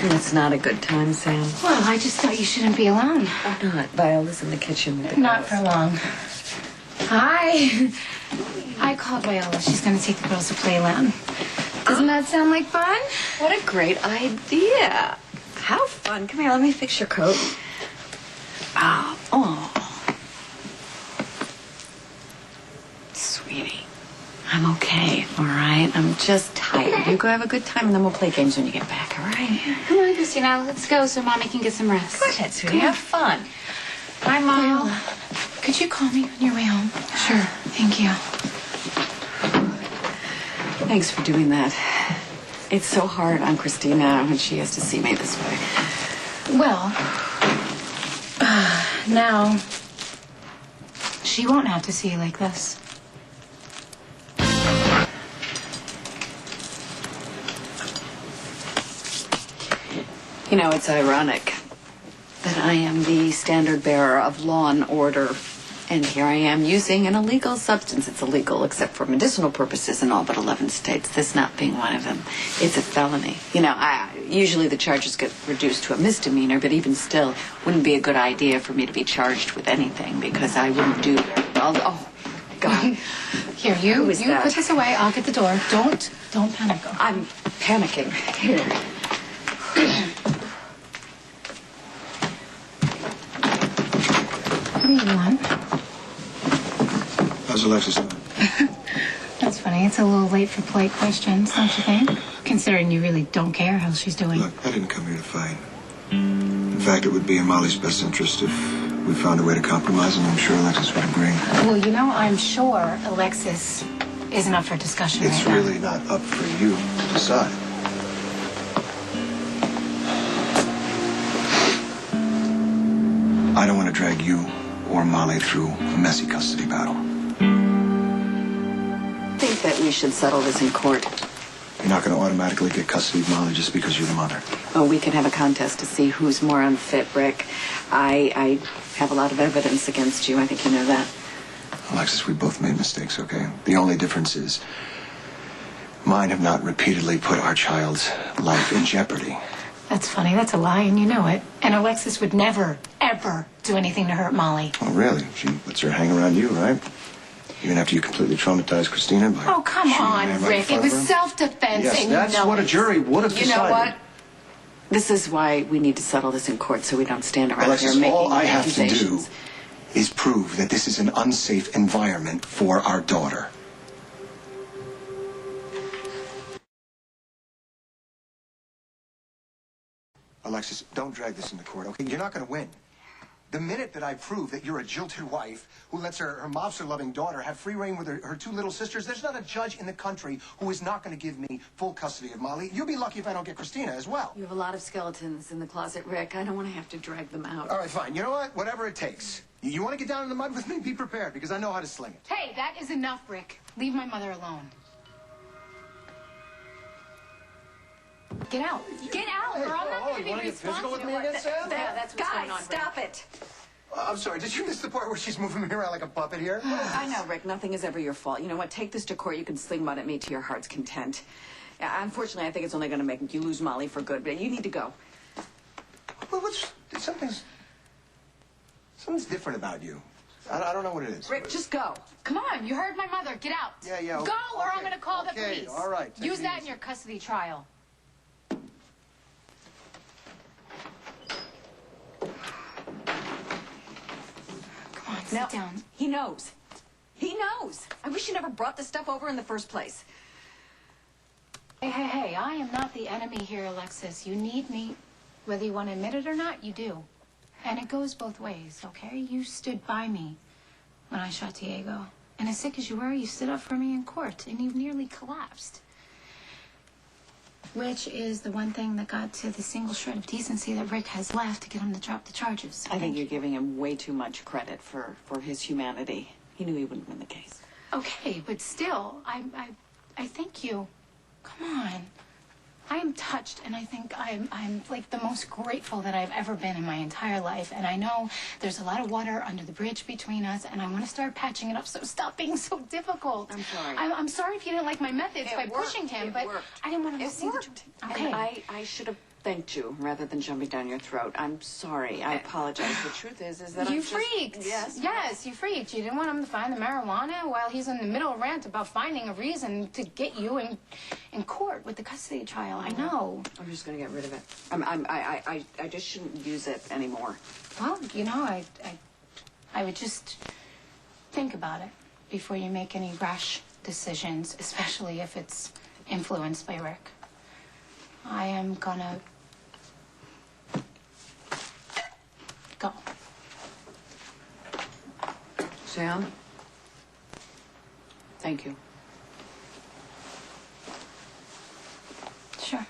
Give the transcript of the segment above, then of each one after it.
It's not a good time, Sam. Well, I just thought you shouldn't be alone. Why not? Viola's in the kitchen with the Not girls. for long. Hi. I called Viola. She's going to take the girls to Playland. Doesn't that sound like fun? What a great idea. How fun. Come here, let me fix your coat. Oh. Sweetie, I'm okay, all right? I'm just tired. You go have a good time, and then we'll play games when you get back, all right? Come on, Christina. Let's go so Mommy can get some rest. Go ahead, sweetie. Have fun. Bye, Mom. Viola, could you call me on your way home? Sure. Thank you. Thanks for doing that. It's so hard on Christina when she has to see me this way. Well, now she won't have to see you like this. You know, it's ironic that I am the standard bearer of law and order, and here I am using an illegal substance. It's illegal except for medicinal purposes in all but 11 states, this not being one of them. It's a felony. You know, usually the charges get reduced to a misdemeanor, but even still, wouldn't be a good idea for me to be charged with anything because I wouldn't do very well. Oh, God. Here, you put this away. I'll get the door. Don't panic. I'm panicking. Here. What do you want? How's Alexis doing? That's funny. It's a little late for polite questions, don't you think? Considering you really don't care how she's doing. Look, I didn't come here to fight. In fact, it would be in Molly's best interest if we found a way to compromise, and I'm sure Alexis would agree. Well, you know, I'm sure Alexis isn't up for discussion It's right really not up for you to decide. I don't want to drag you or Molly through a messy custody battle. I think that we should settle this in court. You're not going to automatically get custody of Molly just because you're the mother. Oh, we could have a contest to see who's more unfit, Rick. I have a lot of evidence against you. I think you know that. Alexis, we both made mistakes, okay? The only difference is mine have not repeatedly put our child's life in jeopardy. That's funny. That's a lie, and you know it. And Alexis would never, ever do anything to hurt Molly. Oh, really? She lets her hang around you, right? Even after you completely traumatized Christina by... Oh, come on, Rick. It was self-defense, Yes, and that's you know what a jury would have You decided. know what? This is why we need to settle this in court so we don't stand around Alexis, here making all I have to do accusations. is prove that this is an unsafe environment for our daughter. Alexis, don't drag this into court, okay? You're not going to win. The minute that I prove that you're a jilted wife who lets her mobster-loving daughter have free reign with her two little sisters, there's not a judge in the country who is not going to give me full custody of Molly. You'll be lucky if I don't get Christina as well. You have a lot of skeletons in the closet, Rick. I don't want to have to drag them out. All right, fine. You know what? Whatever it takes. You want to get down in the mud with me? Be prepared, because I know how to sling it. Hey, that is enough, Rick. Leave my mother alone. Get out. Get out, or I'm not going to be responsible. With me again, Sam? That's what's going on, Guys, stop it. I'm sorry, did you miss the part where she's moving me around like a puppet here? I know, Rick. Nothing is ever your fault. You know what? Take this to court. You can sling mud at me to your heart's content. Unfortunately, I think it's only going to make you lose Molly for good, but you need to go. Well, something's different about you. I don't know what it is. Rick, just go. Come on, you heard my mother. Get out. Yeah. Go, or okay. I'm going to call the police. All right. Use that in your custody trial. Come on, sit down. He knows. He knows. I wish you never brought this stuff over in the first place. Hey, I am not the enemy here, Alexis. You need me. Whether you want to admit it or not, you do. And it goes both ways, okay? You stood by me when I shot Diego. And as sick as you were, you stood up for me in court, and you nearly collapsed. Which is the one thing that got to the single shred of decency that Rick has left to get him to drop the charges. I think you're giving him way too much credit for his humanity. He knew he wouldn't win the case. Okay, but still, I thank you. Come on. I am touched, and I think I'm like the most grateful that I've ever been in my entire life. And I know there's a lot of water under the bridge between us, and I want to start patching it up, so stop being so difficult. I'm sorry. I'm sorry if you didn't like my methods by pushing him, but I didn't want him to see the truth. Okay. And I should have thanked you rather than jumping down your throat. I'm sorry. I apologize. The truth is that You I'm just... freaked. Yes. Yes, you freaked. You didn't want him to find the marijuana while he's in the middle of a rant about finding a reason to get you in court with the custody trial. I know. I'm just going to get rid of it. I just shouldn't use it anymore. Well, you know, I would just think about it before you make any rash decisions, especially if it's influenced by Rick. I am gonna go. Sam, thank you. Sure.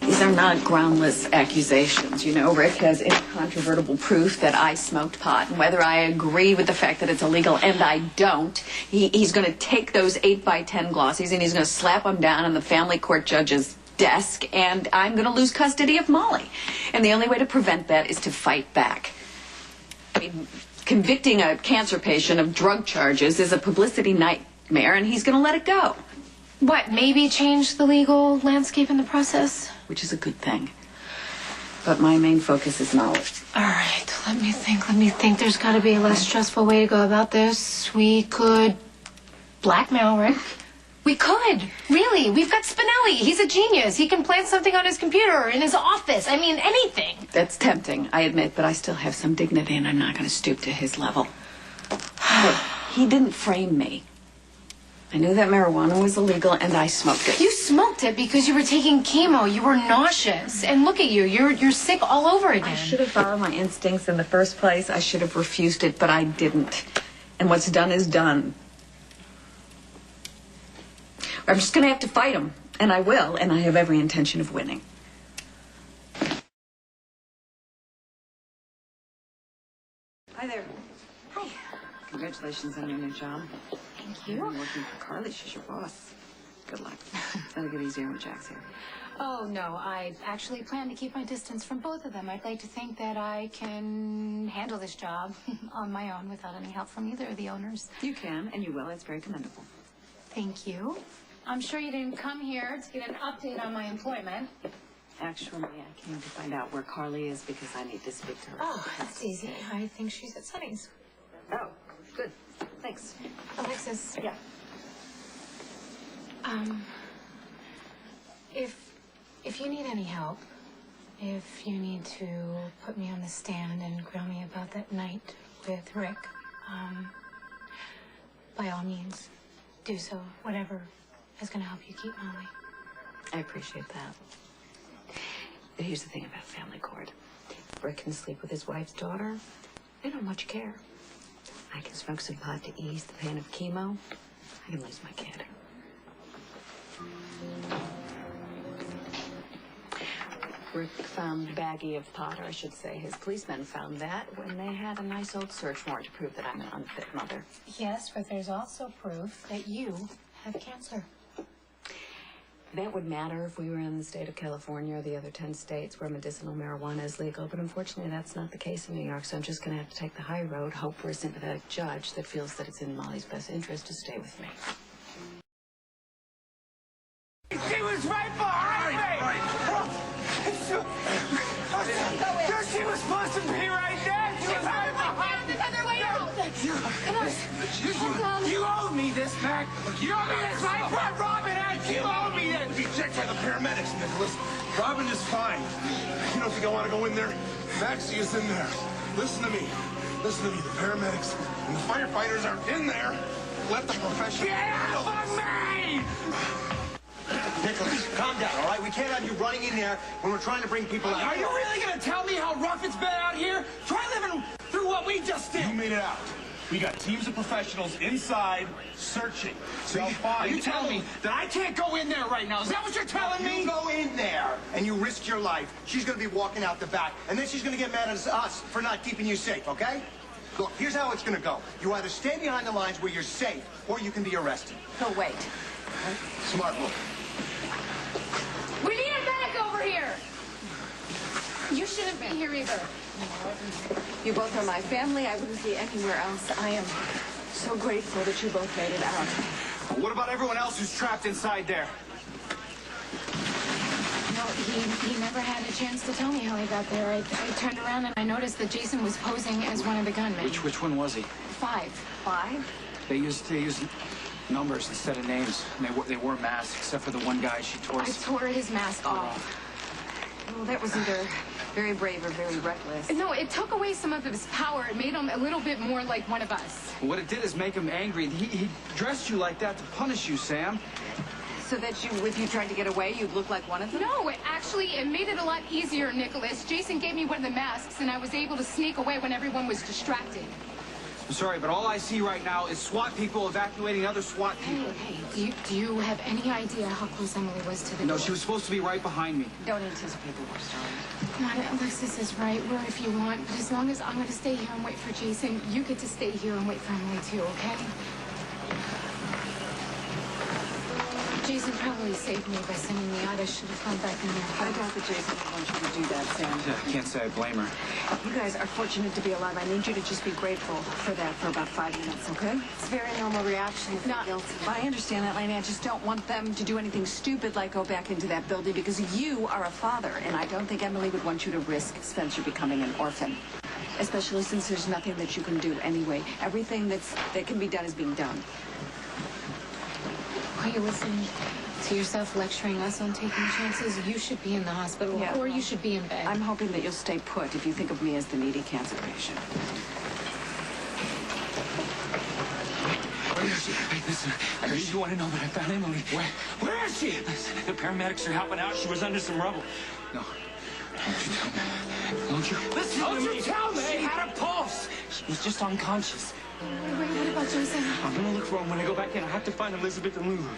These are not groundless accusations. You know, Rick has incontrovertible proof that I smoked pot. And whether I agree with the fact that it's illegal, and I don't, he's going to take those 8x10 glossies and he's going to slap them down on the family court judge's desk, and I'm going to lose custody of Molly. And the only way to prevent that is to fight back. I mean, convicting a cancer patient of drug charges is a publicity nightmare, and he's going to let it go. What, maybe change the legal landscape in the process? Which is a good thing. But my main focus is knowledge. All right, let me think. There's got to be a less stressful way to go about this. We could blackmail Rick. We could, really. We've got Spinelli. He's a genius. He can plant something on his computer or in his office. I mean, anything. That's tempting, I admit, but I still have some dignity, and I'm not going to stoop to his level. Look, he didn't frame me. I knew that marijuana was illegal, and I smoked it. You smoked it because you were taking chemo. You were nauseous. And look at you. You're sick all over again. I should have followed my instincts in the first place. I should have refused it, but I didn't. And what's done is done. I'm just going to have to fight him, and I will, and I have every intention of winning. Hi there. Hi. Congratulations on your new job. Thank you. I'm working for Carly. She's your boss. Good luck. It'll get easier when Jack's here. Oh, no. I actually plan to keep my distance from both of them. I'd like to think that I can handle this job on my own without any help from either of the owners. You can, and you will. It's very commendable. Thank you. I'm sure you didn't come here to get an update on my employment. Actually, I came to find out where Carly is because I need to speak to her. Oh, that's easy. I think she's at Sunny's. Oh, good. Thanks. Alexis. Yeah. If you need any help, if you need to put me on the stand and grill me about that night with Rick, by all means, do so. Whatever is going to help you keep Molly. I appreciate that. But here's the thing about family court. Rick can sleep with his wife's daughter. They don't much care. I can smoke some pot to ease the pain of chemo. I can lose my kid. Rick found a baggie of pot, or I should say his policemen found that when they had a nice old search warrant to prove that I'm an unfit mother. Yes, but there's also proof that you have cancer. That would matter if we were in the state of California or the other 10 states where medicinal marijuana is legal, but unfortunately that's not the case in New York, so I'm just going to have to take the high road, hope for a sympathetic judge that feels that it's in Molly's best interest to stay with me. She was right behind me! She was supposed to be right there! She was right behind me! Another way out! Come on. You owe me this, Mac! You owe me this! I brought Robin out! You owe me this! Be checked by the paramedics, Nicholas. Robin is fine. You don't think I want to go in there? Maxie is in there. Listen to me. Listen to me. The paramedics and the firefighters are in there. Let the professionals Get out of me! Nicholas, calm down, all right? We can't have you running in there when we're trying to bring people out. Are you really gonna tell me how rough it's been out here? Try living through what we just did! You made it out. We got teams of professionals inside searching. They'll Are find. you telling me that I can't go in there right now? Is that what you're telling me? You go in there and you risk your life, she's going to be walking out the back, and then she's going to get mad at us for not keeping you safe, okay? Look, here's how it's going to go. You either stay behind the lines where you're safe, or you can be arrested. No, wait. Smart move. We need a medic over here! You shouldn't be here either. You both are my family. I wouldn't be anywhere else. I am So grateful that you both made it out. But what about everyone else who's trapped inside there? No, he never had a chance to tell me how he got there. I turned around and I noticed that Jason was posing as one of the gunmen. Which one was he? 5. 5? They used numbers instead of names. And they wore masks, except for the one guy she tore. I tore his mask off. Well, that was either very brave or very reckless. No, it took away some of his power. It made him a little bit more like one of us. What it did is make him angry. He dressed you like that to punish you, Sam. So that if you tried to get away, you'd look like one of them? No, it made it a lot easier, Nicholas. Jason gave me one of the masks, and I was able to sneak away when everyone was distracted. I'm sorry, but all I see right now is SWAT people evacuating other SWAT people. Hey, do you have any idea how close Emily was to the No, door? she was supposed to be right behind me. Don't anticipate the worst, darling. Come on, Alexis is right. Where if you want, but as long as I'm going to stay here and wait for Jason, you get to stay here and wait for Emily too, okay? Jason probably saved me by sending me out. I should have gone back in there. I doubt that Jason would want you to do that, Sam. I can't say I blame her. You guys are fortunate to be alive. I need you to just be grateful for that for about 5 minutes, okay? It's a very normal reaction. Not guilty. I understand that, Lainey. I just don't want them to do anything stupid like go back into that building because you are a father, and I don't think Emily would want you to risk Spencer becoming an orphan. Especially since there's nothing that you can do anyway. Everything that can be done is being done. Are you listening to yourself lecturing us on taking chances? You should be in the hospital, Yeah, or you should be in bed. I'm hoping that you'll stay put if you think of me as the needy cancer patient. Where is she? Hey, listen, I heard you want to know that I found Emily. Where is she? Listen, the paramedics are helping out. She was under some rubble. No. Don't you tell me. Don't you? Listen to me. Don't you tell me. She had a pulse. She was just unconscious. Wait, what about Jason? I'm gonna look for him when I go back in. I have to find Elizabeth and Lulu.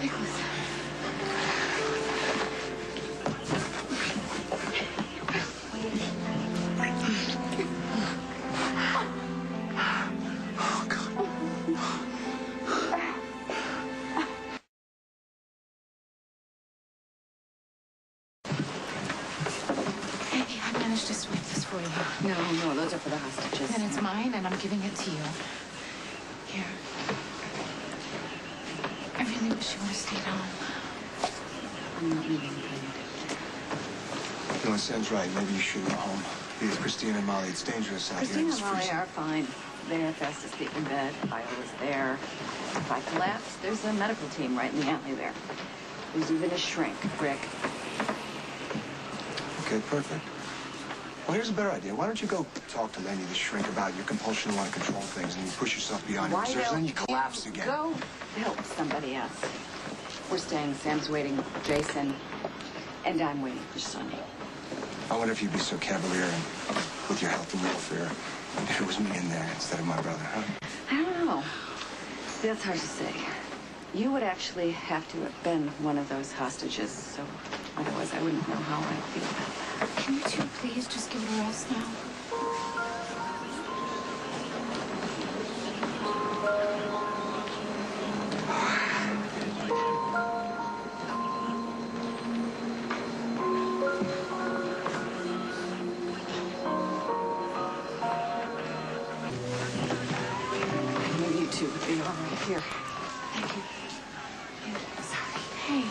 Nicholas. Oh, God. Hey, I managed to sweep this for you. No, those are for the hostages. And it's mine, and I'm giving it to you. Here. I really wish you would have stayed home. I'm not leaving, Lainey. You know, Sam's right. Maybe you should go home. Because Christina and Molly, it's dangerous out here. Christina It's and Molly freezing. are fine. They're fast asleep in bed. Viola's there. If I collapse, there's a medical team right in the alley there. There's even a shrink, Rick. Okay, perfect. Well, here's a better idea. Why don't you go talk to Lenny, the shrink, about your compulsion to want to control things, and you push yourself beyond your Why reserves, don't and then you collapse again. Go help somebody else. We're staying. Sam's waiting. Jason. And I'm waiting for Sonny. I wonder if you'd be so cavalier and with your health and welfare if it was me in there instead of my brother, huh? I don't know. That's hard to say. You would actually have to have been one of those hostages, so otherwise I wouldn't know how I'd feel about that. Can you two please just give it a rest now? Maybe you two would be all right here. Thank you. Sorry. Hey,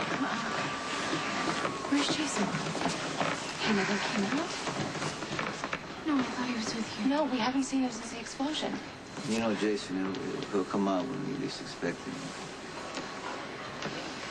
where's Jason? He never came out? No, I thought he was with you. No, we haven't seen him since the explosion. You know, Jason, he'll come out when we least expect him.